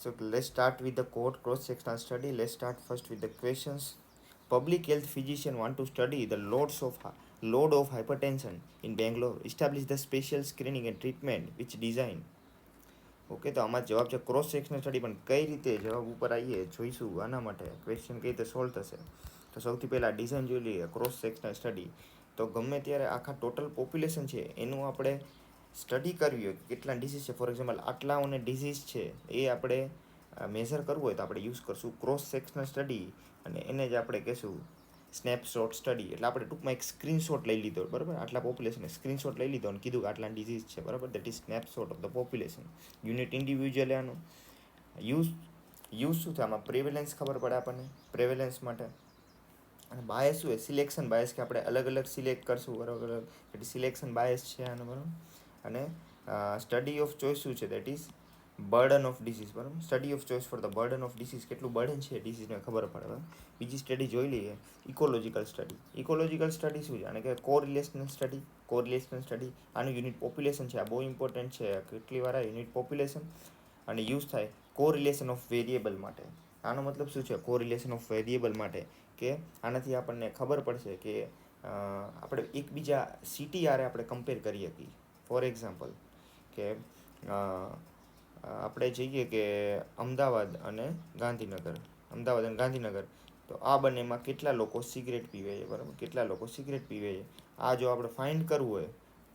So let's start with the cohort cross-sectional study. Let's start first with the questions. Public health physician want to study the load of hypertension in Bangalore. Establish the special screening and treatment which design. Okay, તો આમાં જવાબ છે cross sectional study. પણ કઈ રીતે જવાબ ઉપર આવીએ જોઈશું. આના માટે ક્વેશ્ચન કઈ રીતે સોલ્વ થશે. તો સૌથી પહેલાં ડિઝાઇન જોઈ લઈએ. ક્રોસ સેક્શનલ સ્ટડી તો ગમે ત્યારે આખા ટોટલ પોપ્યુલેશન છે એનું આપણે સ્ટડી કરવી હોય કેટલા ડિસીઝ છે, ફોર એક્ઝામ્પલ આટલાઓને ડિસીઝ છે એ આપણે મેઝર કરવું હોય તો આપણે યુઝ કરશું ક્રોસ સેક્શનલ સ્ટડી, અને એને જ આપણે કહેશું સ્નેપશોટ સ્ટડી. એટલે આપણે ટૂંકમાં એક સ્ક્રીનશોટ લઈ લીધો, બરાબર, આટલા પોપ્યુલેશનને સ્ક્રીનશોટ લઈ લીધો અને કીધું કે આટલા ડિઝીઝ છે, બરાબર. That is snapshot of the population. Unit individual આનું યુઝ શું થાય આમાં? પ્રેવેલન્સ ખબર પડે આપણને, પ્રેવેલન્સ માટે. અને બાયસ શું હોય? સિલેક્શન બાયસ, કે આપણે અલગ અલગ સિલેક્ટ કરશું, બરાબર, એટલે સિલેક્શન બાયસ છે આનું, બરાબર. અને સ્ટડી ઓફ ચોઇસ શું છે? That is burden of disease, બરાબર. Study of choice for the burden of disease, કેટલું બર્ડન છે ડિસીઝને ખબર પડે, બરાબર. બીજી સ્ટડી જોઈ લઈએ, ઇકોલોજીકલ સ્ટડી. ઇકોલોજીકલ સ્ટડી શું છે? અને કે કોરિલેશનલ સ્ટડી. કોરિલેશનલ સ્ટડી આનું યુનિટ પોપ્યુલેશન છે, આ બહુ ઇમ્પોર્ટન્ટ છે. કેટલી વાર યુનિટ પોપ્યુલેશન અને યુઝ થાય કોરિલેશન ઓફ વેરિયેબલ માટે. આનો મતલબ શું છે? કોરિલેશન ઓફ વેરિયેબલ માટે કે આનાથી આપણને ખબર પડશે કે આપણે એકબીજા સિટી આરે આપણે કમ્પેર કરી શકીએ. ફોર એક્ઝામ્પલ કે આપણે જઈએ કે અમદાવાદ અને ગાંધીનગર, તો આ બંનેમાં કેટલા લોકો સિગરેટ પીવે છે, બરાબર, કેટલા લોકો સિગરેટ પીવે છે. આ જો આપણે ફાઇન્ડ કરવું હોય,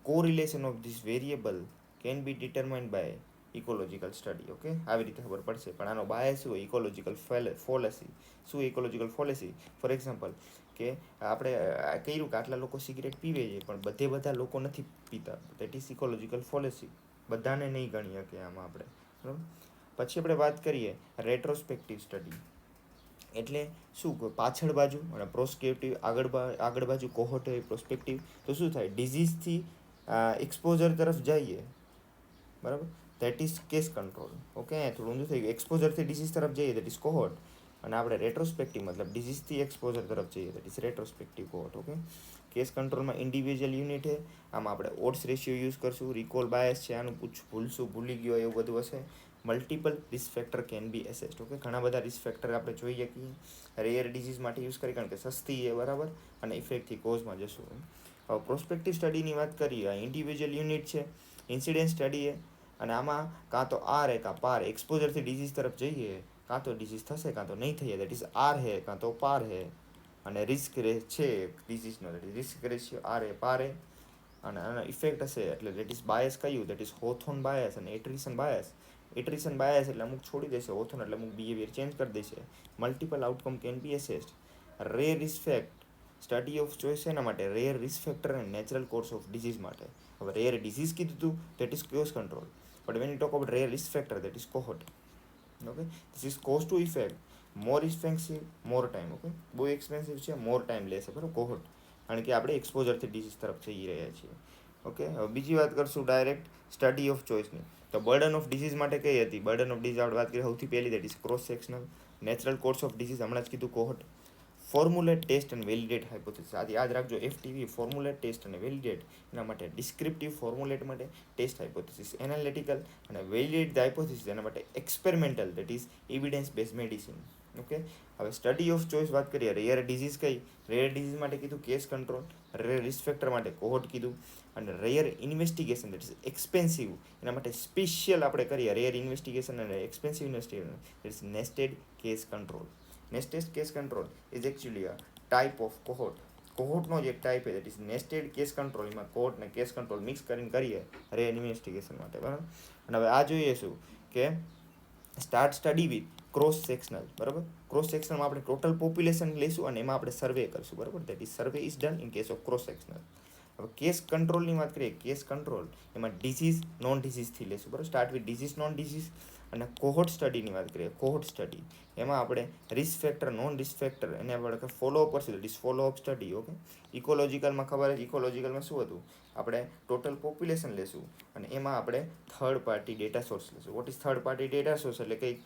correlation of this variable can be determined by ecological study. Okay, આવી રીતે ખબર પડશે. પણ આનો બાયસ શું હોય? Ecological fallacy. શું ઇકોલોજીકલ ફોલેસી? ફોર એક્ઝામ્પલ કે આપણે કહ્યું કે આટલા લોકો સિગરેટ પીવે છે પણ બધા લોકો નથી પીતા. That is ecological fallacy. બધાને નહીં ગણી શકીએ આમાં આપણે, બરાબર. પછી આપણે વાત કરીએ રેટ્રોસ્પેક્ટિવ સ્ટડી. એટલે શું? પાછળ બાજુ અને પ્રોસ્પેક્ટિવ, આગળ બાજુ કોહોર્ટ હોય પ્રોસ્પેક્ટિવ. તો શું થાય? ડિઝીઝથી એક્સપોઝર તરફ જઈએ, બરાબર, that is case control. Okay, થોડું ઊંધું થઈ ગયું. એક્સપોઝરથી ડિઝીઝ તરફ જઈએ દેટ ઇઝ કોહોર્ટ, અને આપણે રેટ્રોસ્પેક્ટિવ મતલબ ડિઝીઝથી એક્સપોઝર તરફ જઈએ that is retrospective cohort. Okay, case કંટ્રોલમાં ઇન્ડિવિજ્યુઅલ યુનિટ છે. આમાં આપણે ઓડ્સ રેશિયો યુઝ કરશું. રિકોલ બાયસ છે આનું, ભૂલી ગયો એવું બધું હશે. Multiple risk factor can be assessed. Okay, ઘણા બધા રિસ્ક ફેક્ટર આપણે જોઈ શકીએ. રેયર ડિઝીઝ માટે યુઝ કરી કારણ કે સસ્તી છે, બરાબર, અને ઇફેક્ટથી કોઝમાં જશું. હવે પ્રોસ્પેક્ટિવ સ્ટડીની વાત કરીએ. આ ઇન્ડિવિજ્યુઅલ યુનિટ છે, ઇન્સિડેન્ટ સ્ટડી છે, અને આમાં કાં તો આર હે કાં પાર. એક્સપોઝરથી ડિઝીઝ તરફ જઈએ કાં તો ડિઝીઝ થશે કાં તો નહીં થઈ. દેટ ઇઝ આર હે કાં તો પાર હે. અને રિસ્ક છે ડિઝીઝનો, દેટ ઇઝ રિસ્ક રેશિયો આર હે પાર હે. અને આનો ઇફેક્ટ હશે એટલે દેટ ઇઝ બાયસ કયું? દેટ ઇઝ હોથોર્ન બાયસ અને એટ્રિશન બાયસ. એટ્રિશન બાયસ એટલે અમુક છોડી દેશે, હોથોર્ન એટલે અમુક બિહેવિયર ચેન્જ કરી દેશે. Multiple outcome can be assessed. Rare risk factor study of choice એના માટે rare risk factor and natural course of disease માટે. હવે રેર ડિઝીઝ કીધું હતું that is case control. But when you talk about rare risk factor that is cohort. Okay, this is cause to effect. More expensive, more time. Okay, બહુ expensive છે, more time લેશે, બરાબર, કોહોર્ટ. કારણ કે આપણે એક્સપોઝરથી disease તરફ જઈ રહ્યા છીએ. ઓકે, હવે બીજી વાત કરશું ડાયરેક્ટ સ્ટડી ઓફ ચોઇસની. તો બર્ડન ઓફ ડિઝીઝ માટે કઈ હતી? બર્ડન ઓફ ડિઝીઝ આપણે વાત કરીએ સૌથી પહેલી that is cross sectional. Natural course of disease હમણાં જ કીધું કોહોર્ટ. ફોર્મ્યુલેટ ટેસ્ટ અને વેલિડેટ હાઇપોથેસિસ. આ યાદ રાખજો, FTV ફોર્મ્યુલેટ ટેસ્ટ અને વેલિડેટ. એના માટે ડિસ્ક્રિપ્ટિવ ફોર્મ્યુલેટ માટે ટેસ્ટ હાઇપોથેસિસ, એનાલિટિકલ અને વેલિડેટ ધ હાઇપોથેસિસ એના માટે experimental that is evidence base medicine. Okay, હવે સ્ટડી ઓફ ચોઇસ વાત કરીએ. રેયર ડિઝીઝ કઈ? રેયર ડિઝીઝ માટે કીધું case control. Rare risk factor માટે કોહોર્ટ કીધું. અને rare investigation that is expensive એના માટે સ્પેશિયલ આપણે કરીએ રેયર ઇન્વેસ્ટિગેશન અને expensive investigation that is nested case control. Nested case control is actually a type of cohort. કોહોર્ટનો જ એક ટાઈપ છે that is nested case control. એમાં કોહોર્ટ ને કેસ કંટ્રોલ મિક્સ કરીને કરીએ રેયર ઇન્વેસ્ટિગેશન માટે, બરાબર. અને હવે આ જોઈએ શું કે start study with cross sectional, બરાબર. ક્રોસ સેક્શનમાં આપણે ટોટલ પોપ્યુલેશન લઈશું અને એમાં આપણે સર્વે કરશું, બરાબર. That is survey is done in case of cross sectional. હવે કેસ કંટ્રોલની વાત કરીએ. કેસ કંટ્રોલ એમાં ડિઝીઝ નોન ડિઝીઝથી લેશું, બરાબર. Start with disease non disease. અને કોહોર્ટ સ્ટડીની વાત કરીએ. કોહોર્ટ સ્ટડી એમાં આપણે risk factor non risk factor એને આપણે ફોલોઅપ કરશું. That is follow up study. Okay, ઇકોલોજીકલમાં ખબર છે ઇકોલોજીકલમાં શું હતું? આપણે ટોટલ પોપ્યુલેશન લેશું અને એમાં આપણે થર્ડ પાર્ટી ડેટા સોર્સ લેશું. What is third party data source? એટલે કંઈક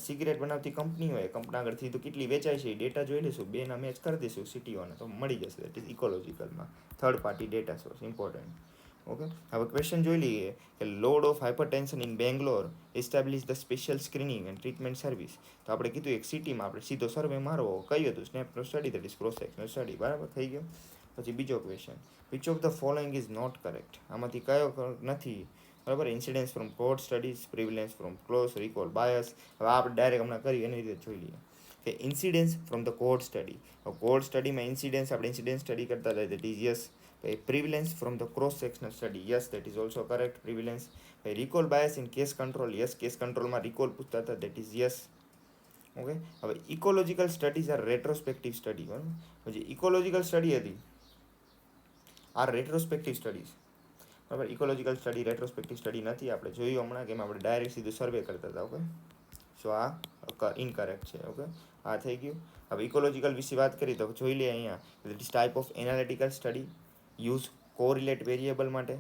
સિગરેટ બનાવતી કંપની હોય, કંપની આગળથી તો કેટલી વેચાય છે એ ડેટા જોઈ લઈશું, બેના મેચ કરી દઈશું સિટીઓને તો મળી જશે. દેટ ઇઝ ઇકોલોજીકલમાં third party data source important. Okay, હવે ક્વેશ્ચન જોઈ લઈએ કે load of hypertension in Bangalore establish the special screening and treatment service. તો આપણે કીધું એક સિટીમાં આપણે સીધો સર્વે મારવો, કયું હતું સ્નેપનો study, that is cross sectional study. બરાબર થઈ ગયો. પછી બીજો question, which of the following is not correct. આમાંથી કયો નથી બરાબર. Incidence from cohort studies, prevalence from close recall bias. હવે આપણે ડાયરેક્ટ હમણાં કરી એની રીતે જોઈ લઈએ કે incidence from the cohort study. Cohort સ્ટડીમાં ઇન્સિડન્સ આપણે ઇન્સિડન્સ સ્ટડી કરતા હતા, that is yes. Prevalence from the cross-sectional study, yes, that is also correct. Prevalence. Recall bias in case control, yes, case control માં recall પૂછતા હતા, that is yes. Okay, હવે ecological studies R રેટ્રોસ્પેક્ટિવ study. બરાબર, પછી ecological study હતી આ રેટ્રોસ્પેક્ટિવ studies. બરાબર, ecological study રેટ્રોસ્પેક્ટિવ study નથી. આપણે જોયું હમણાં કે એમાં આપણે ડાયરેક્ટ સીધું સર્વે કરતા હતા. ઓકે, સો આ ઇનકરેક્ટ છે. ઓકે, આ થઈ ગયું. હવે ઇકોલોજીકલ વિશે વાત કરી તો જોઈ લઈએ અહીંયા, it is type of analytical study use correlate variable માટે,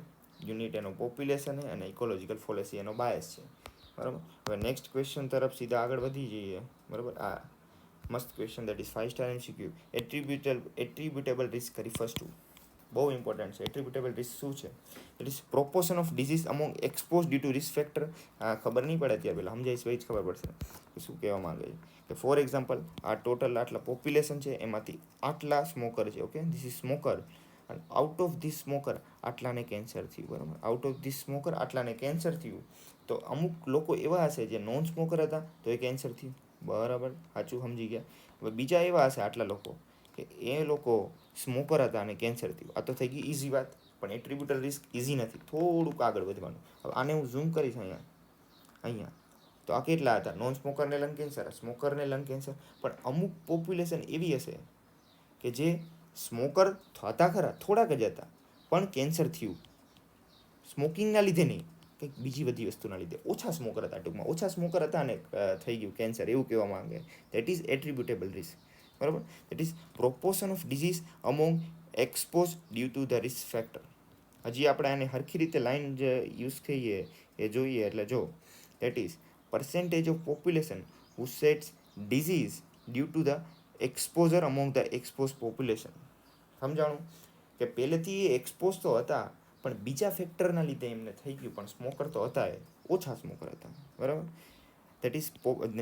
યુનિટ એનો પોપ્યુલેશન અને ઇકોલોજીકલ ફોલેસી એનો બાયસ છે. બરાબર, હવે નેક્સ્ટ ક્વેશ્ચન તરફ સીધા આગળ વધી જઈએ. બરાબર, આ મસ્ત question, that is 5 star MCQ. Attributable risk refers to, બહુ ઇમ્પોર્ટન્ટ છે. એટ્રીબ્યુટેબલ રિસ્ક શું છે? That is proportion of disease among expose due to risk factor. ખબર નહીં પડે ત્યાં પહેલાં સમજાઈશ પછી જ ખબર પડશે કે શું કહેવા માંગે છે. કે ફોર એક્ઝામ્પલ, આ ટોટલ આટલા પોપ્યુલેશન છે, એમાંથી આટલા સ્મોકર છે. Okay, this is smoker. અને આઉટ ઓફ ધીસ સ્મોકર આટલાને કેન્સર થયું. બરાબર, આઉટ ઓફ ધીસ સ્મોકર આટલાને કેન્સર થયું. તો અમુક લોકો એવા હશે જે નોન સ્મોકર હતા તો એ કેન્સર થયું. બરાબર, સાચું સમજી ગયા. હવે બીજા એવા હશે આટલા લોકો કે એ લોકો સ્મોકર હતા અને કેન્સર થયું. આ તો થઈ ગઈ ઇઝી વાત, પણ એટ્રીબ્યુટલ રિસ્ક ઇઝી નથી, થોડુંક આગળ વધવાનું. હવે આને હું ઝૂમ કરીશ અહીંયા તો આ કેટલા હતા? નોન સ્મોકરને લંગ કેન્સર, સ્મોકરને લંગ કેન્સર. પણ અમુક પોપ્યુલેશન એવી હશે કે જે સ્મોકર હતા ખરા, થોડાક જ હતા, પણ કેન્સર થયું. સ્મોકિંગના લીધે નહીં, કંઈક બીજી બધી વસ્તુના લીધે. ઓછા સ્મોકર હતા, ટૂંકમાં ઓછા સ્મોકર હતા અને થઈ ગયું કેન્સર, એવું કહેવા માંગે. That is attributable risk. બરાબર, that is proportion of disease among expose due to the risk factor. હજી આપણે આને હરખી રીતે લાઈન જે યુઝ થઈએ એ જોઈએ. એટલે જો, that is percentage of population who sets disease due to the exposure among the exposed population. સમજાણું કે પહેલેથી એ એક્સપોઝ તો હતા પણ બીજા ફેક્ટરના લીધે એમને થઈ ગયું, પણ સ્મોકર તો હતા, એ ઓછા સ્મોકર હતા. બરાબર, that is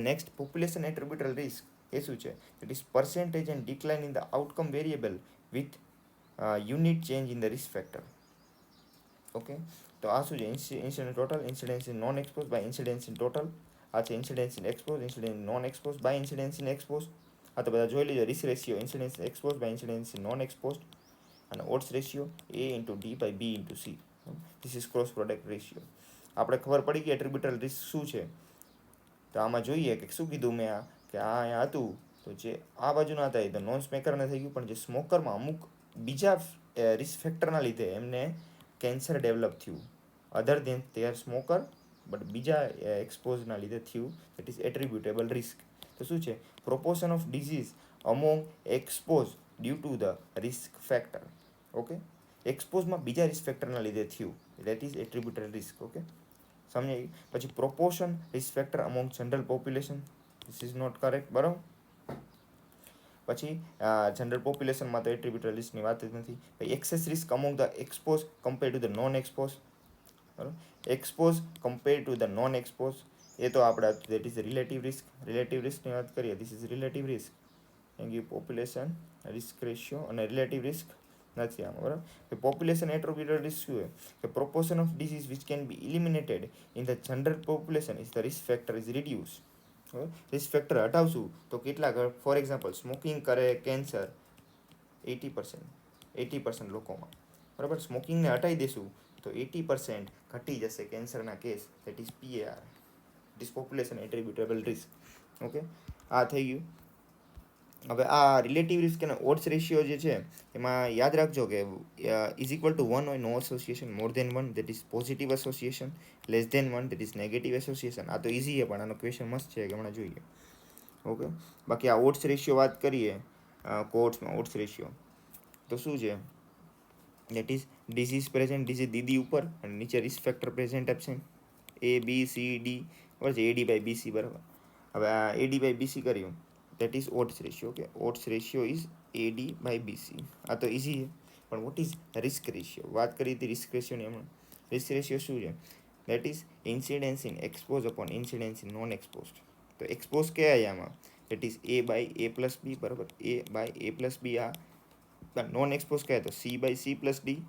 next population attributable risk. એ શું છે? That is percentage and decline in the outcome variable with unit change in the risk factor. Okay, તો આ શું છે? Incidence total, incidence in non expose by incidence in total. આ છે incidence in expose, incidence in non expose by incidence in expose. આ તો બધા જોઈ લીધો. Risk ratio, incidence expose by incidence in non expose. અને odds ratio A into D by B into C. This is cross product ratio. આપણે ખબર પડી કે એટ્રીબ્યુટલ રિસ્ક શું છે. તો આમાં જોઈએ કે શું કીધું મેં, આ કે આ અહીંયા હતું તો જે આ બાજુના હતા એ તો નોન સ્મોકરને થઈ ગયું, પણ જે સ્મોકરમાં અમુક બીજા રિસ્ક ફેક્ટરના લીધે એમને કેન્સર ડેવલપ થયું, other than they are smoker, but બીજા એક્સપોઝના લીધે થયું. That is attributable risk. તો શું છે? Proportion of disease among expose due to the risk factor. Okay, એક્સપોઝમાં બીજા રિસ્ક ફેક્ટરના લીધે થયું, that is attributable risk. Okay, સમજાય? પછી proportion risk factor among general population, this is not correct. બરાબર, પછી જનરલ પોપ્યુલેશનમાં તો એટ્રીબ્યુટલ રિસ્કની વાત જ નથી. પછી excess risk among the expose compare to the non expose. બરાબર, expose compare to the non expose એ તો આપણે that is relative risk. Relative રિસ્કની વાત કરીએ, this is relative risk. Thank you. Population risk ratio અને રિલેટિવ રિસ્ક નથી આમાં. બરાબર, પોપ્યુલેશન એટ્રીબ્યુટેબલ રિસ્ક શું છે? કે proportion of disease which can be eliminated in the general population is the risk factor is reduce. Risk factor હટાવશું તો કેટલા? For example, smoking કરે કેન્સર 80% લોકોમાં. બરાબર, સ્મોકિંગને હટાવી દેશું તો 80% ઘટી જશે કેન્સરના case. That is PAR, it is population attributable risk. Okay, આ થઈ ગયું. હવે આ રિલેટિવ રિસ્ક અને ઓડ્સ રેશિયો જે છે એમાં યાદ રાખજો કે ઇઝ ઇક્વલ ટુ 1 હોય no association, more than 1 that is positive association, less than 1 that is negative association. આ તો ઇઝી છે પણ આનો ક્વેશ્ચન મસ્ત છે કે હમણાં જોઈએ. ઓકે, બાકી આ ઓડ્સ રેશિયો વાત કરીએ કોર્ટ્સમાં, ઓડ્સ રેશિયો તો શું છે? That is disease present, disease દીદી ઉપર અને નીચે risk factor present absent, ABCD. બરાબર છે, AD બાય BC. બરાબર, હવે આ AD બાય BC કર્યું, that is odds ratio. Okay, odds ratio is AD by BC. આ તો ઇઝી છે. પણ વોટ ઇઝ રિસ્ક રેશિયો? વાત કરી હતી રિસ્ક રેશિયોની એમાં. રિસ્ક રેશિયો શું છે? That is incidence in expose upon incidence in non expose. તો એક્સપોઝ કયા આમાં? That is A by A plus B, બરાબર, A by A plus B. આ નોન એક્સપોઝ કયા? તો C by C plus D.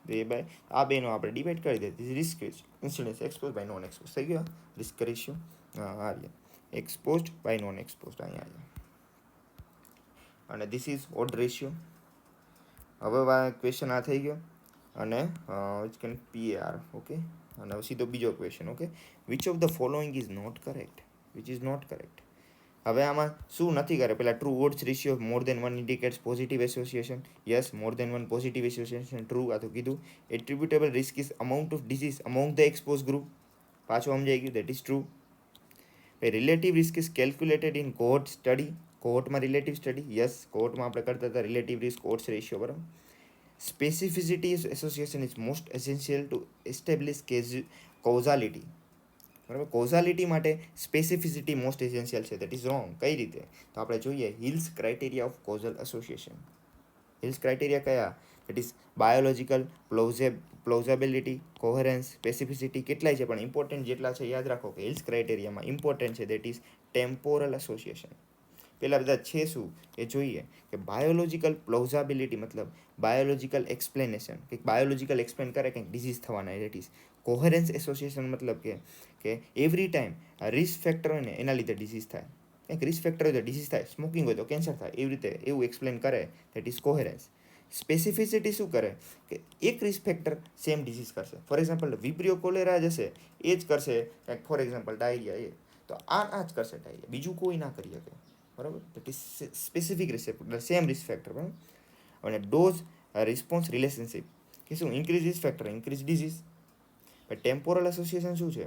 A by આ બેનો આપણે ડિવાઈડ કરી દઈએ. Risk ratio, incidence expose by non expose થઈ ગયો રિસ્ક રેશિયો. હા, એક્સપોઝડ બાય નોન એક્સપોઝડ અહીંયા આવ્યા. અને ધીસ ઇઝ ઓડ રેશિયો. હવે ક્વેશ્ચન આ થઈ ગયો. અને ઇટ કેન PAR. ઓકે, અને હવે સીધો બીજો question. Okay, which of the following is not correct? Which is not correct? હવે આમાં શું નથી કરે? પહેલાં true odds ratio more than one indicates positive association. Yes, more than one positive association true. આ તો કીધું. Attributable risk is amount of disease among the expose group. પાછું સમજાઈ ગયું. That is true. Relative risk is calculated in cohort study. કોહોર્ટમાં relative study. Yes, કોહોર્ટમાં આપણે કરતા હતા રિલેટિવ રિસ્ક ઓડ્સ રેશિયો, બરાબર. Specificity association is most essential to establish causality. બરાબર, causality માટે સ્પેસિફિસિટી મોસ્ટ એસેન્શિયલ છે. That is wrong. કઈ રીતે? તો આપણે જોઈએ Hill's criteria of causal association. Hill's criteria કયા? That is biological, plausibility, coherence, specificity. કેટલાય છે પણ ઇમ્પોર્ટન્ટ જેટલા છે યાદ રાખો કે હિલ્સ ક્રાઇટેરિયામાં ઇમ્પોર્ટન્ટ છે. That is temporal association. પેલા બધા છે શું એ જોઈએ. કે બાયોલોજિકલ પ્લોઝાબિલિટી મતલબ બાયોલોજિકલ એક્સપ્લેનેશન, કે બાયોલોજિકલ એક્સપ્લેન કરે કંઈક ડિઝીઝ થવાના. દેટ ઇઝ કોહેરન્સ એસોસિએશન મતલબ કે એવરી ટાઈમ રિસ્ક ફેક્ટર હોય ને એના લીધે ડિઝીઝ થાય. કંઈક રિસ્ક ફેક્ટર હોય તો ડિઝીઝ થાય, સ્મોકિંગ હોય તો કેન્સર થાય, એવી રીતે એવું એક્સપ્લેન કરે. That is કોહેરન્સ. સ્પેસિફિસિટી શું કરે? કે એક રિસ્ક ફેક્ટર સેમ ડિઝીઝ કરશે. ફોર એક્ઝામ્પલ વિબ્રિયો કોલેરા જ હશે, એ જ કરશે કંઈક. ફોર એક્ઝામ્પલ ડાયરિયા, એ તો આ જ કરશે ડાયરિયા, બીજું કોઈ ના કરી શકે. બરાબર, that is specific receptor, same risk factor. બરાબર. અને ડોઝ રિસ્પોન્સ રિલેશનશિપ, કે શું? Increase risk factor increase disease. Temporal association શું છે?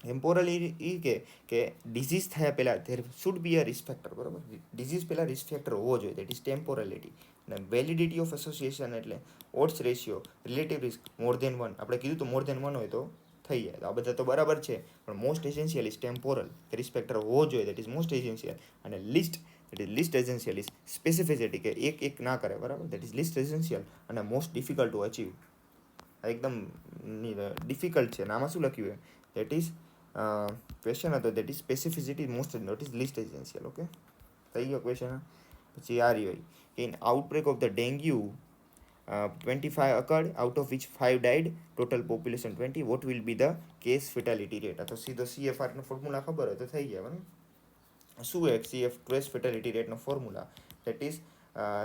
ટેમ્પોરલ એ કે ડિઝીઝ થયા પહેલાં there should be a risk factor. બરાબર, ડિઝીઝ પહેલાં રિસ્ક ફેક્ટર હોવો જોઈએ. That is temporality. અને વેલિડિટી ઓફ એસોસિએશન એટલે odds ratio, relative risk more than one. આપણે કીધું તો મોર દેન વન હોય તો થઈ જાય. આ બધા તો બરાબર છે, પણ મોસ્ટ એસેન્શિયલ ઇઝ ટેમ્પોરલ, કે રિસ્ક ફેક્ટર હોવો જોઈએ. That is most essential. અને લિસ્ટ એસેન્શિયલ ઇઝ સ્પેસિફિસિટી, કે એક ના કરે. બરાબર, દેટ ઇઝ લિસ્ટ એસેન્શિયલ. અને મોસ્ટ ડિફિકલ્ટ ટુ અચીવ, એકદમ ડિફિકલ્ટ છે. આમાં શું લખ્યું છે? દેટ ઇઝ ક્વેશ્ચન હતો. That is specificity most, not is least essential. Okay, થઈ ગયો ક્વેશ્ચન. પછી આ રહ્યો કે in outbreak of the dengue 25 occurred, out of which 5 died, total population 20. What will be the case fatality rate? તો સીધો CFR નો formula ખબર હોય તો થઈ ગયા. બરાબર, શું છે કેસ ફેટાલિટી રેટનો ફોર્મ્યુલા? દેટ ઇઝ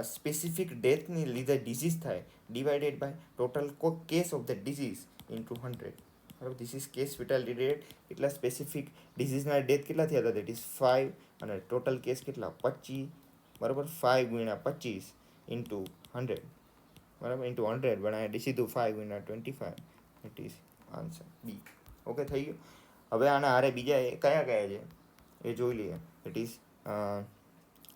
સ્પેસિફિક ડેથની લીધે ડિઝીઝ થાય divided by total case of the disease into 100. બરાબર, this is case fatality rate. કેટલા સ્પેસિફિક ડિઝીઝના ડેથ કેટલા થયા હતા? That is 5. અને ટોટલ કેસ કેટલા? 25. બરાબર, 5 ગુણ્યા 25 ઇન્ટુ 100. બરાબર, ઇન્ટુ 100 બનાવે સીધું 5 ગુણ્યા 25. It is answer B. Okay, થઈ ગયું. હવે આના હારે બીજા કયા કયા છે એ જોઈ લઈએ. ઇટ ઇઝ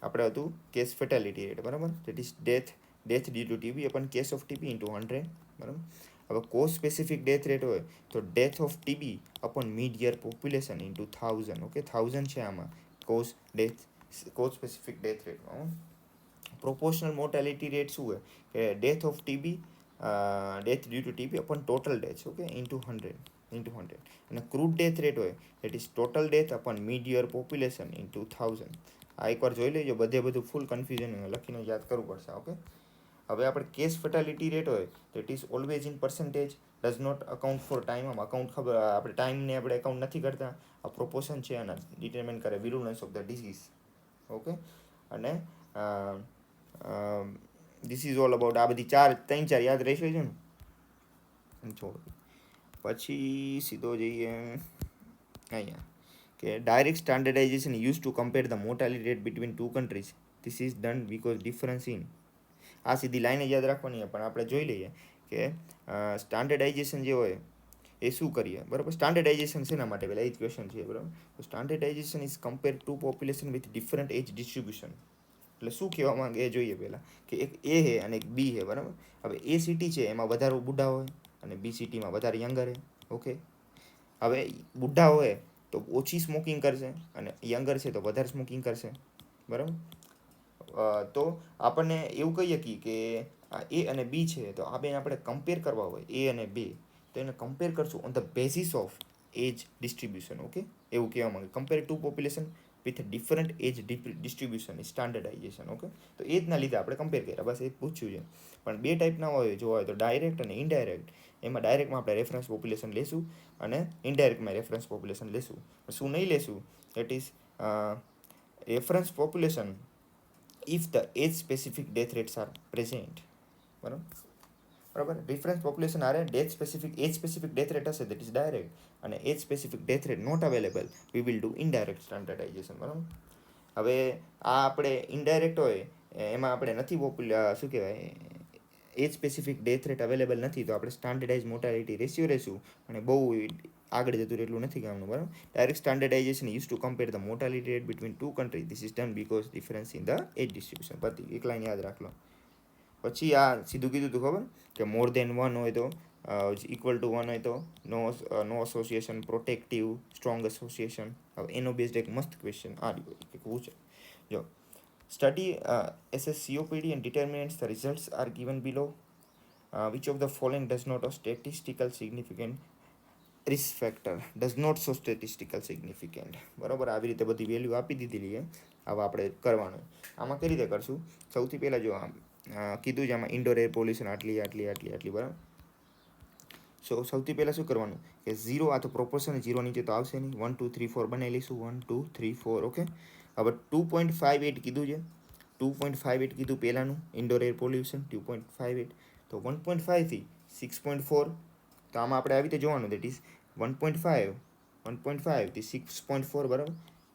આપણે હતું કેસ ફેટાલિટી રેટ. બરાબર, that is death due to TB upon case of TB into 100. બરાબર, હવે કોઝ સ્પેસિફિક ડેથ રેટ હોય તો death of TB upon mid year population into 1000. Okay, 1000 છે આમાં કોઝ સ્પેસિફિક ડેથ રેટમાં. પ્રોપોર્શનલ મોર્ટાલિટી રેટ શું હોય? કે death of TB, death due to TB upon total death. Okay, into 100. અને crude death rate હોય that is total death upon mid year population into 1000. આ એકવાર જોઈ લેજો. બધું ફૂલ કન્ફ્યુઝન લખીને યાદ કરવું પડશે. ઓકે, હવે આપણે કેસ ફેટાલિટી રેટ હોય that is always in percentage, does not account for time. આમ અકાઉન્ટ ખબર આપણે ટાઈમને આપણે અકાઉન્ટ નથી કરતા. આ પ્રોપોર્શન છે અને ડિટરમાઇન કરે વિરુલન્સ ઓફ ધ ડિઝીઝ. ઓકે, અને ધીસ ઇઝ ઓલ અબાઉટ. આ બધી 3-4 યાદ રહેશે છે ને. છોડ, પછી સીધો જઈએ અહીંયા કે direct standardisation use to compare the mortality rate between 2 countries. This is done because difference in. આ સીધી લાઈને યાદ રાખવાની પણ આપણે જોઈ લઈએ કે સ્ટાન્ડર્ડાઇઝેશન જે હોય એ શું કરીએ. બરાબર, સ્ટાન્ડર્ડાઇઝેશન શેના માટે? પહેલાં એ જ ક્વેશ્ચન છે. બરાબર, તો standardisation is compare to population with different age distribution. એટલે શું કહેવા માંગે એ જોઈએ પહેલાં. કે એક એ છે અને એક બી છે. બરાબર, હવે એ સિટી છે એમાં વધારે બુઢા હોય અને બી સિટીમાં વધારે યંગર છે. ઓકે, હવે બુઢા હોય તો ઓછી સ્મોકિંગ કરશે અને યંગર છે તો વધારે સ્મોકિંગ કરશે. બરાબર, તો આપણને એવું કહી શકીએ કે આ એ અને બી છે, તો આ બેને આપણે કમ્પેર કરવા હોય એ અને બે, તો એને કમ્પેર કરશું on the basis of age distribution. Okay, એવું કહેવા માંગે compare to population with different age distribution standardisation. Okay, તો એજના લીધે આપણે કમ્પેર કર્યા, બસ એ જ પૂછ્યું છે. પણ બે ટાઈપના જોવા હોય તો ડાયરેક્ટ અને ઇનડાયરેક્ટ. એમાં ડાયરેક્ટમાં આપણે રેફરન્સ પોપ્યુલેશન લેશું અને ઇનડાયરેક્ટમાં રેફરન્સ પોપ્યુલેશન લેશું. શું નહીં લેશું? That is reference population if the age specific death rates are present. બરાબર, રિફરન્સ પોપ્યુલેશન આરે એજ સ્પેસિફિક ડેથ રેટ હશે, દેટ ઇઝ ડાયરેક્ટ, અને age specific death rate not available, we will do indirect standardization. બરાબર, હવે આ આપણે indirect હોય એમાં આપણે નથી શું કહેવાય, એજ સ્પેસિફિક ડેથ રેટ અવેલેબલ નથી, તો આપણે સ્ટાન્ડર્ડાઇઝ મોર્ટાલિટી રેશિયો લેશું, અને બહુ આગળ જતું એટલું નથી કામનું. બરાબર, direct standardisation use to compare the mortality rate between two country. This is done because difference in the age distribution. પતિ એક લાઈન યાદ રાખ લો. પછી આ સીધું કીધું હતું ખબર કે મોર દેન વન હોય તો ઇક્વલ ટુ વન હોય તો નો એસોસિએશન, પ્રોટેક્ટિવ, સ્ટ્રોંગ એસોસિએશન. હવે એનો બેઝડ એક મસ્ત ક્વેશ્ચન આ રીતે પૂછે. જો study SS COPD and determinants the results are given below. Which of the following does not have statistical significant risk factor? Does not show statistical significant. બરાબર, આવી રીતે બધી વેલ્યુ આપી દીધેલી છે. હવે આપણે કરવાનું આમાં કઈ રીતે કરશું? સૌથી પહેલાં જો કીધું છે આમાં ઇન્ડોર એર પોલ્યુશન આટલી આટલી આટલી આટલી. બરાબર, સૌથી પહેલાં શું કરવાનું કે 0, આ તો પ્રોપોર્શન 0 નીચે તો આવશે નહીં. 1 2 3 4 બનાવી લઈશું. 1 2 3 4. ઓકે, હવે 2.58 કીધું છે. 2.58 કીધું પહેલાંનું ઇન્ડોર એર પોલ્યુશન 2.58. તો 1.5 થી 6.4. તો આમાં આપણે આવી રીતે જોવાનું, દેટ ઇઝ 1.5 થી 6.4.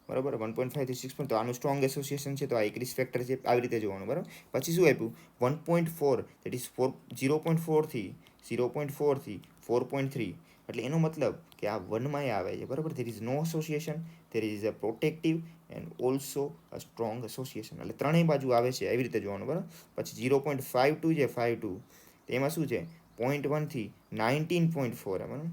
બરાબર, 1.5 થી 6. તો આનું સ્ટ્રોંગ એસોસિએશન છે, તો આ એક રિસ્ક ફેક્ટર છે. આવી રીતે જોવાનું. બરાબર, પછી શું આપ્યું? 1.4, દેટ ઇઝ 0.4 થી 4.3. એટલે એનો મતલબ કે આ વનમાં આવે છે. બરાબર, there is no association, there is a protective and also a strong association. એટલે ત્રણેય બાજુ આવે છે, એવી રીતે જોવાનું. બરાબર, પછી 0.52 છે, 52. એમાં શું છે? 0.1 થી 19.4. બરાબર,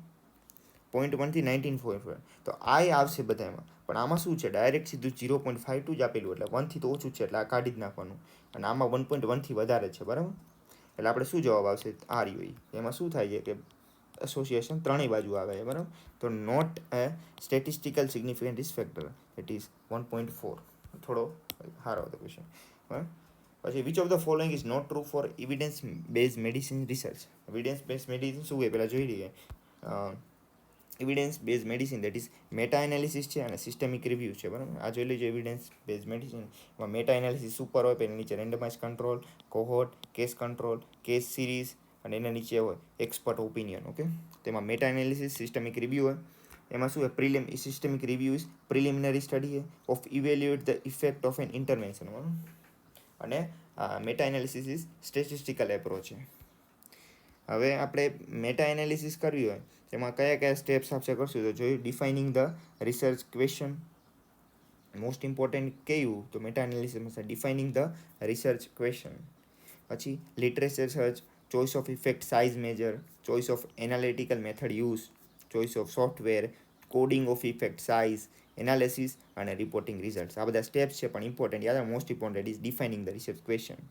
0.1 થી 19.4. તો આ આવશે બધામાં. પણ આમાં શું છે? ડાયરેક્ટ સીધું 0.52 જ આપેલું, એટલે 1 થી તો ઓછું જ છે, એટલે આ કાઢી જ નાખવાનું. અને આમાં 1.1 થી વધારે છે. બરાબર, એટલે આપણે શું જવાબ આવશે? આ રહ્યું. એમાં શું થાય છે કે એસોસિએશન ત્રણેય બાજુ આવે છે. બરાબર, તો not a statistical significant risk factor, it is 1.4. થોડો સારો હતો ક્વેશ્ચન. બરાબર, પછી which of the following is not true for evidence base medicine research. Evidence base medicine શું હોય પહેલાં જોઈ લઈએ. Evidence base medicine that is meta analysis છે અને સિસ્ટેમિક રિવ્યૂ છે. બરાબર, આ જોઈ લેજો. એવિડન્સ બેઝ મેડિસિન એમાં મેટા એનાલિસિસ ઉપર હોય, પહેલાં નીચે randomize control, cohort, case control, case series, અને એના નીચે હોય એક્સપર્ટ ઓપિનિયન. ઓકે, તેમાં મેટા એનાલિસિસ, સિસ્ટેમિક રિવ્યૂ હોય. એમાં શું હોય? Systemic review is preliminary study of evaluate the effect of an intervention. અને meta analysis is statistical approach છે. હવે આપણે મેટા એનાલિસિસ કરવી હોય તેમાં કયા કયા સ્ટેપ્સ આપણે કરશું? તો જોયું defining the research question. Most important કયું? તો મેટા એનાલિસિસમાં ડિફાઇનિંગ ધ રિસર્ચ ક્વેશ્ચન. પછી literature search, choice of effect size measure, choice of analytical method use, choice of software, coding of effect size, analysis અને reporting results. આ બધા steps છે, પણ important યાદ most important is defining the research question.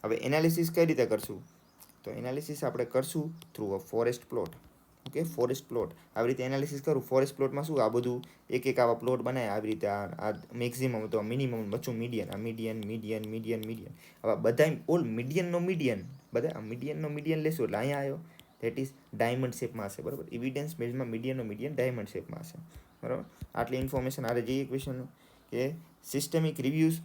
હવે analysis કઈ રીતે કરશું? તો એનાલિસિસ આપણે કરશું through a forest plot. Okay, forest plot આવી રીતે એનાલિસિસ કરું. ફોરેસ્ટ પ્લોટમાં શું? આ બધું એક આવા પ્લોટ બનાવે આવી રીતે. આ મેક્સિમમ તો મિનિમમ, બચ્ચું મીડિયન, આ મીડિયન. હવે બધા ઓલ મીડિયનનો મીડિયન લેશું, એટલે અહીંયા આવ્યો. ધેટ ઇઝ ડાયમંડ શેપમાં હશે. બરાબર, એવિડન્સ બેઝમાં મીડિયન ડાયમંડ શેપમાં હશે. બરાબર, આટલી ઇન્ફોર્મેશન આરે જઈએ ક્વેશ્ચન કે systemic reviews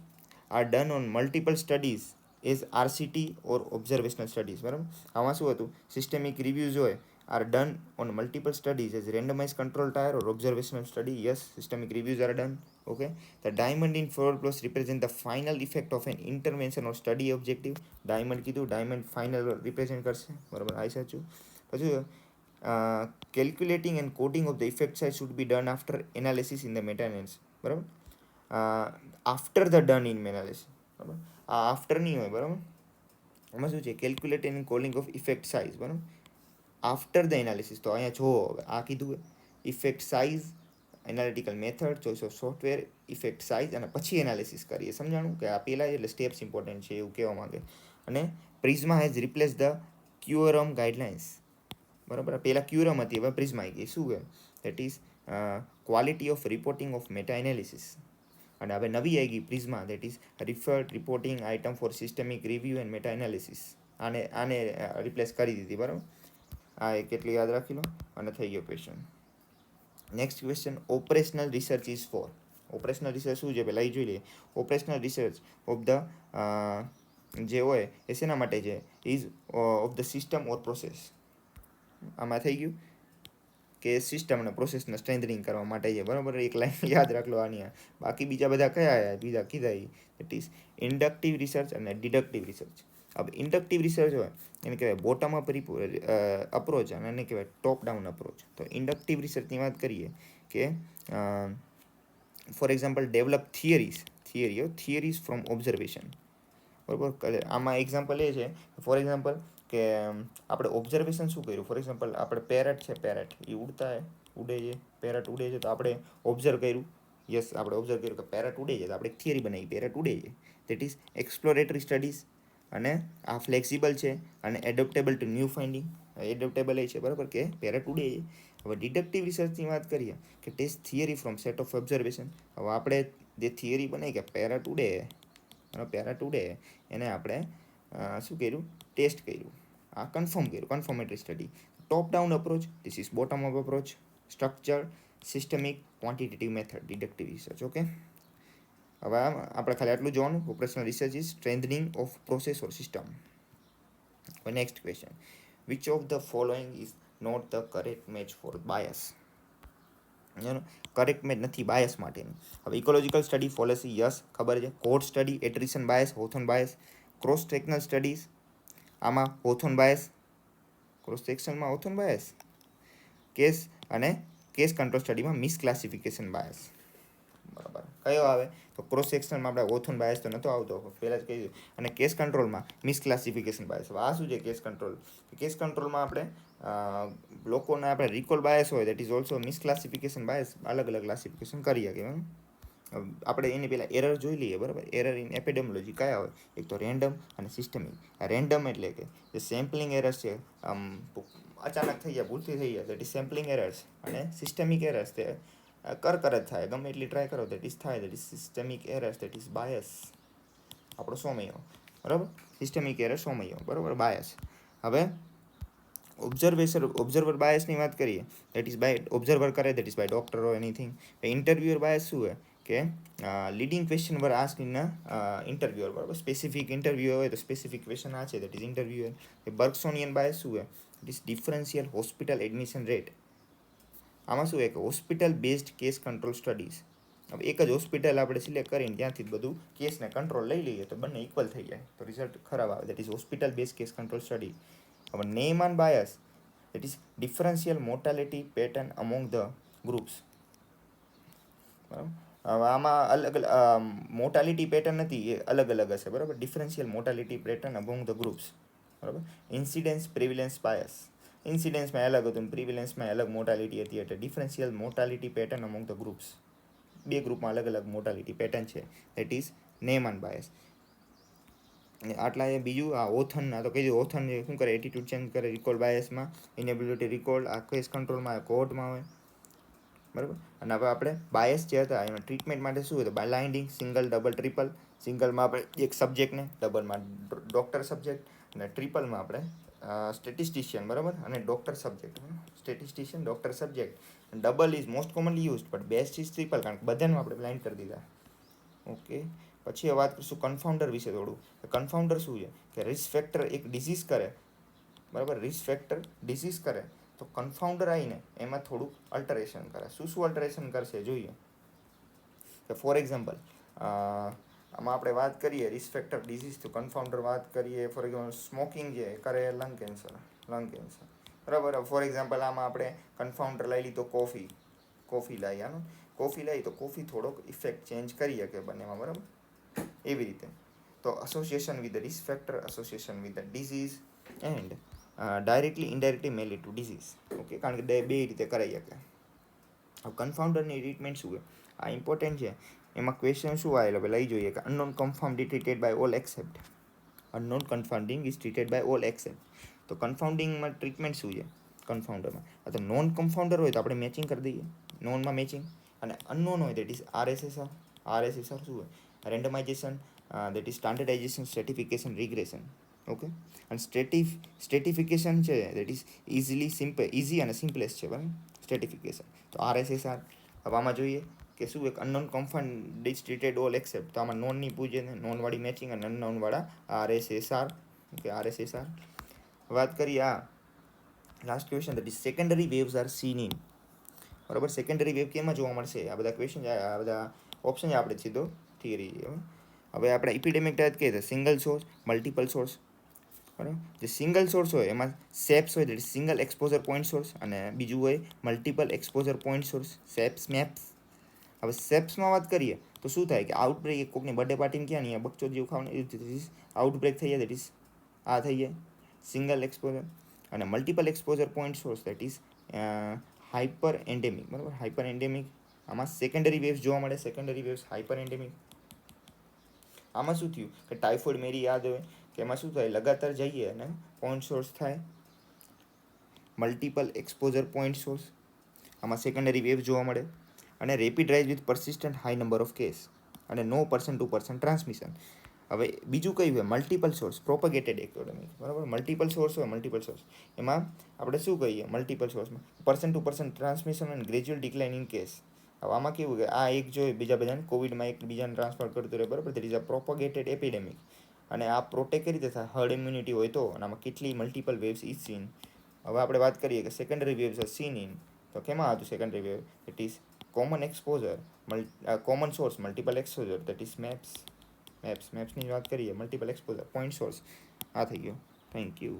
are done on multiple studies as RCT or observational studies. બરાબર, આમાં શું હતું? સિસ્ટેમિક રિવ્યૂઝ હોય are done on multiple studies as randomize control trial or observational study. Yes, systemic reviews are done. Okay, the diamond in forest plot represent the final effect of an intervention or study objective. Diamond કીધું, diamond final represent કરશે. બરાબર, આ સાચું. પછી calculating and coding of the effect size should be done after analysis in the meta analysis. બરાબર, after the done in analysis. બરાબર, આ after નહીં હોય. બરાબર, એમાં શું છે? Calculating and coding of effect size. બરાબર, આફ્ટર ધ એનાલિસિસ. તો અહીંયા જો આ કીધું effect size analytical method, choice of software, effect size અને પછી એનાલિસિસ કરીએ. સમજાણું કે આ પહેલાં એટલે સ્ટેપ્સ ઇમ્પોર્ટન્ટ છે એવું કહેવા માંગે. અને પ્રિઝમા હેઝ રિપ્લેસ ધ ક્યુરમ ગાઈડલાઇન્સ. બરાબર, પહેલાં ક્યુરમ હતી, હવે પ્રિઝમા આવી ગઈ. શું કે that is quality of reporting of meta analysis. અને હવે નવી આવી ગઈ PRISMA, that is referred reporting item for systemic review and meta analysis. આને રિપ્લેસ કરી દીધી. બરાબર, આ એક કેટલી યાદ રાખી લો અને થઈ ગયો question. Next question, operational research is four. Operational research શું છે પહેલાં એ જોઈ લઈએ. ઓપરેશનલ રિસર્ચ ઓફ ધ જે હોય એ શેના માટે છે? Ease of the system or process. આમાં થઈ ગયું કે સિસ્ટમ અને પ્રોસેસને સ્ટ્રેન્થનિંગ કરવા માટે છે. બરાબર, એક લાઈન યાદ રાખ લો આની. બાકી બીજા બધા કયા બીજા કીધા ઇટ ઇઝ ઇન્ડક્ટિવ રિસર્ચ અને ડિડક્ટિવ રિસર્ચ. હવે ઇન્ડક્ટિવ રિસર્ચ હોય એને કહેવાય બોટમ અપ અપ્રોચ અને એને કહેવાય ટોપ ડાઉન અપ્રોચ. તો ઇન્ડક્ટિવ રિસર્ચની વાત કરીએ કે for example develop theories from observation. બરાબર, આમાં એક્ઝામ્પલ એ છે ફોર એક્ઝામ્પલ કે આપણે ઓબ્ઝર્વેશન શું કર્યું. ફોર એક્ઝામ્પલ આપણે પેરેટ છે, પેરેટ એ ઉડે છે, પેરેટ ઉડે છે તો આપણે ઓબ્ઝર્વ કર્યું. યસ, આપણે ઓબ્ઝર્વ કર્યું કે પેરેટ ઉડે છે તો આપણે એક થિયરી બનાવી, પેરેટ ઉડે છે. That is exploratory studies. અને આ ફ્લેક્સિબલ છે અને adoptable to new finding. Adoptable એ છે બરાબર કે પેરેટ ઉડે છે. હવે ડિડક્ટિવ રિસર્ચની વાત કરીએ કે test theory from set of observation. હવે આપણે જે થિયરી બનાવી કે પેરેટ ઉડે અને પેરેટ ઉડે એને આપણે શું કર્યું? ટેસ્ટ કર્યું. આ કન્ફર્મ કર્યું, confirmatory study. Top down approach, this is bottom up approach. Structure, systemic, quantitative method, deductive research. Okay, હવે આપણે ખાલી આટલું જોવાનું. Operational research is strengthening of process or system. Next question, which of the following is not the correct match for bias. Correct match નથી bias માટેની. હવે ecological study fallacy, yes ખબર છે. Cohort study, attrition bias, Hawthorne bias. Cross sectional studies, આમાં હોથોન bias, cross સેક્શનમાં હોથોન bias. Case અને case control સ્ટડીમાં મિસક્લાસિફિકેશન bias. બરાબર, કયો આવે તો ક્રોસ સેક્શનમાં આપણે હોથોન બાયસ તો નહોતો આવતો, પહેલાં જ કહી દીધું. અને કેસ કંટ્રોલમાં મિસક્લાસિફિકેશન બાયસ. હવે આ શું છે કેસ કંટ્રોલ? કેસ કંટ્રોલમાં આપણે લોકોને આપણે રિકોલ બાયસ હોય દેટ ઇઝ ઓલ્સો મિસક્લાસિફિકેશન બાયસ. અલગ અલગ ક્લાસિફિકેશન કરી શકીએ. આપણે એની પહેલાં એરર જોઈ લઈએ. બરાબર, એરર ઇન એપિડેમોલોજી કયા હોય? એક તો રેન્ડમ અને સિસ્ટમિક. રેન્ડમ એટલે કે જે સેમ્પલિંગ એરર્સ છે, અચાનક થઈ જાય, ભૂલથી થઈ જાય, દેટ ઇઝ સેમ્પલિંગ એરર્સ. અને સિસ્ટમિક એરર્સ તે જ થાય, ગમે એટલી ટ્રાય કરો દેટ ઇઝ થાય, that is systemic errors, that is bias. આપણો સોમયો. બરાબર, સિસ્ટમિક એરર સોમયો. બરાબર, બાયસ. હવે ઓબ્ઝર્વર બાયસની વાત કરીએ દેટ ઇઝ બાય ઓબ્ઝર્વર કરે, that is by doctor or anything. Interviewer bias શું હોય કે leading question were ask in interviewer. બરાબર, સ્પેસિફિક ઇન્ટરવ્યુ હોય તો સ્પેસિફિક ક્વેશ્ચન આ છે, that is interviewer. Berksonian bias શું હોય? It is differential hospital admission rate. આમાં શું હોય કે hospital based case control studies. હવે એક જ હોસ્પિટલ આપણે સિલેક્ટ કરીને ત્યાંથી જ બધું કેસને કંટ્રોલ લઈ લઈએ તો બંને ઇક્વલ થઈ જાય તો રિઝલ્ટ ખરાબ આવે. That is hospital based case control study. હવે Neyman bias, that is differential mortality pattern among the groups. બરાબર, હવે આમાં અલગ મોર્ટાલિટી પેટર્ન નથી, એ અલગ અલગ હશે. બરાબર, differential mortality pattern among the groups. બરાબર, ઇન્સિડન્સ પ્રિવિલન્સ બાયસ. ઇન્સિડન્સમાં અલગ હતું, પ્રિવિલન્સમાં અલગ મોર્ટાલિટી હતી, એટલે differential mortality pattern among the groups. બે ગ્રુપમાં અલગ અલગ મોર્ટાલિટી પેટર્ન છે, દેટ ઇઝ નેમાન બાયસ. આટલા એ બીજું આ ઓથનના તો કીધું. ઓથન શું કરે? એટીટ્યુડ ચેન્જ કરે. રિકોલ બાયસમાં ઇનેબિલિટી રિકોલ, આ કેસ કંટ્રોલમાં કોર્ટમાં હોય. બરાબર, અને હવે આપણે બાયસ જે હતા એમાં ટ્રીટમેન્ટ માટે શું હતું? Blinding, single, double, triple. સિંગલમાં આપણે એક સબ્જેક્ટને, ડબલમાં ડૉક્ટર સબ્જેક્ટ, અને ટ્રિપલમાં આપણે સ્ટેટિસ્ટિશિયન. બરાબર, અને doctor subject. Statistician, doctor subject. Double is most commonly use, but best is triple, કારણ કે બધાને આપણે બ્લાઇન્ડ કરી દીધા. ઓકે, પછી હવે વાત કરીશું કન્ફાઉન્ડર વિશે થોડું. કન્ફાઉન્ડર શું છે કે રિસ્ક ફેક્ટર એક ડિઝીઝ કરે. બરાબર, રિસ્ક ફેક્ટર ડિઝીઝ કરે તો કન્ફાઉન્ડર આવીને એમાં થોડુંક અલ્ટરેશન કરે. શું અલ્ટરેશન કરશે જોઈએ કે ફોર એક્ઝામ્પલ આમાં આપણે વાત કરીએ રિસ્ક ફેક્ટર ડિઝીઝ તો કન્ફાઉન્ડર વાત કરીએ. ફોર એક્ઝામ્પલ સ્મોકિંગ જે કરે લંગ કેન્સર. બરાબર, ફોર એક્ઝામ્પલ આમાં આપણે કન્ફાઉન્ડર લઈ લીધો કોફી લઈ. આનું કોફી લઈ તો કોફી થોડોક ઇફેક્ટ ચેન્જ કરી શકે બંનેમાં. બરાબર, એવી રીતે તો association with the risk factor, association with the disease and directly indirectly male to disease. Okay, કારણ કે બે રીતે કરાઈ શકે. હવે કન્ફાઉન્ડરની ટ્રીટમેન્ટ શું છે, આ ઇમ્પોર્ટન્ટ છે. એમાં ક્વેશ્ચન શું આવેલો આપણે લઈ જોઈએ કે unknown confound treated by all except. Unknown confounding is treated by all except. તો કન્ફાઉન્ડિંગમાં ટ્રીટમેન્ટ શું છે કન્ફાઉન્ડરમાં? તો નોન કન્ફાઉન્ડર હોય તો આપણે મેચિંગ કરી દઈએ, નોનમાં મેચિંગ. અને અનનોન હોય દેટ ઇઝ આરએસએસઆર. આરએસએસઆર શું હોય? Randomization, that is standardization, stratification, regression. Okay. અને સ્ટ્રેટિફિકેશન છે દેટ ઇઝ ઇઝી અને સિમ્પલેસ્ટ છે, બરાબર, સ્ટ્રેટિફિકેશન. તો આરએસએસઆર. હવે આમાં જોઈએ કે શું એક unknown confound is treated all except. તો આમાં નોનની પૂછે છે, નોનવાળી મેચિંગ અને અનનોનવાળા આરએસએસઆર. ઓકે, આરએસએસઆર. વાત કરીએ આ last question, that is secondary waves are seen in. બરાબર, સેકન્ડરી વેવ કેમાં જોવા મળશે? આ બધા ક્વેશ્ચન, આ બધા ઓપ્શન છે આપણે સીધો થિયરી. હવે આપણે એપિડેમિક ટાઈપ કહીએ તો સિંગલ સોર્સ, મલ્ટિપલ સોર્સ. બરાબર, જે સિંગલ સોર્સ હોય એમાં સેપ્સ હોય, that single exposure point source, અને બીજું હોય multiple exposure point source, SEPS, MEPS. હવે સેપ્સમાં વાત કરીએ તો શું થાય કે આઉટબ્રેક, કોકની બર્થડે પાર્ટીને ક્યાં નહીં બચ્ચો જેવું ખાવાનું, આઉટબ્રેક થઈ જાય, દેટ ઇઝ આ થઈ જાય સિંગલ એક્સપોઝર. અને multiple exposure point source that is hyper endemic. બરાબર, હાઇપર એન્ડેમિક. આમાં સેકન્ડરી વેવ્સ જોવા મળે, સેકન્ડરી વેવ્સ હાઇપર એન્ડેમિક. આમાં શું થયું કે ટાઇફોઇડ મેરી યાદ હોય કે એમાં શું થાય, લગાતાર જઈએ અને પોઈન્ટ સોર્સ થાય, મલ્ટિપલ એક્સપોઝર પોઈન્ટ સોર્સ. આમાં સેકન્ડરી વેવ જોવા મળે. અને rapid rise with persistent high number of case, અને નો પર્સન ટુ પર્સન ટ્રાન્સમિશન. હવે બીજું કયું હોય, મલ્ટિપલ સોર્સ, પ્રોપગેટેડ એપિડેમિક. બરાબર, મલ્ટિપલ સોર્સ હોય, મલ્ટિપલ સોર્સ. એમાં આપણે શું કહીએ મલ્ટિપલ સોર્સમાં? પર્સન ટુ પર્સન ટ્રાન્સમિશન અને ગ્રેજ્યુઅલ ડિક્લાઇન ઇન કેસ. હવે આમાં કેવું કે આ એક જોઈએ બીજા બધાને કોવિડમાં એક બીજાને ટ્રાન્સફર કરતું રહે, બરાબર, દેટ ઇઝ અ પ્રોપગેટેડ એપિડેમિક. અને આ પ્રોટેક્ટ કઈ રીતે થાય? હર્ડ ઇમ્યુનિટી હોય તો. અને આમાં કેટલી મલ્ટિપલ વેવ્સ ઇઝ સીન. હવે આપણે વાત કરીએ કે secondary waves are seen in. તો કેમાં હતું secondary wave? It is common exposure, common source, multiple exposure, that is મેપ્સની વાત કરીએ, મલ્ટિપલ એક્સપોઝર, પોઈન્ટ સોર્સ. આ થઈ ગયો. Thank you.